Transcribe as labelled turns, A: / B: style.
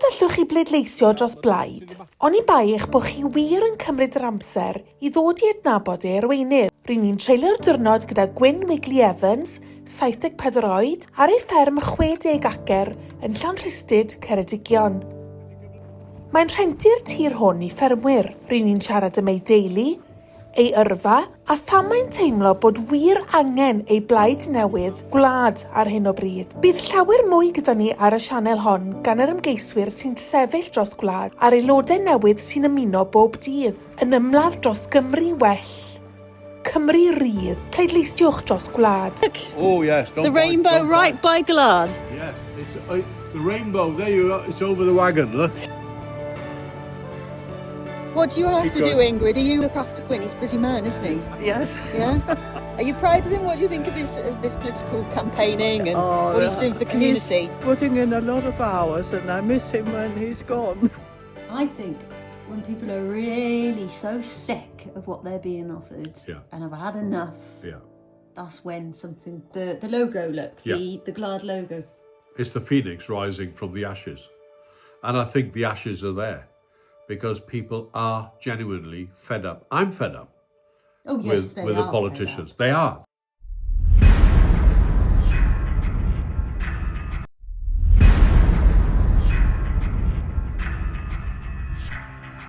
A: nad allwch chi bleidleisio dros blaid, oni bai eich bod chi wir yn cymryd yr amser i ddod i adnabod ei arweinydd. Rwy'n ni'n treulio'r diwrnod gyda Gwyn Wigley Evans, 74 oed, ar ei fferm 60 acre yn Llanrhystyd, Ceredigion. Mae'n rhenti'r tir hwn i ffermwyr. Rwy'n ni'n siarad am ei deulu, ei yrfa, a pham mae'n teimlo bod wir angen ei blaid newydd gwlad ar hyn o bryd. Bydd llawer mwy gyda ni ar y sianel hon gan yr hymgeiswyr sy'n sefyll dros gwlad a'r aelodau newydd sy'n ymuno bob dydd, yn ymladd dros Gymru well. Cymru rydd, pleidleistiwch dros gwlad.
B: Oh yes,
C: the rainbow right by GWLAD.
B: Yes, it's the rainbow. There you are. It's over the wagon. Look.
C: What do you have to do, Ingrid? Do you look after Gwyn? He's a busy man, isn't he?
D: Yes.
C: Yeah? Are you proud of him? What do you think of his political campaigning and what he's doing for the community?
D: He's putting in a lot of hours and I miss him when he's gone.
E: I think when people are really so sick of what they're being offered and have had enough, that's when something, the logo, look, the GWLAD logo.
B: It's the phoenix rising from the ashes. And I think the ashes are there because people are genuinely fed up. I'm fed up with the politicians. They are.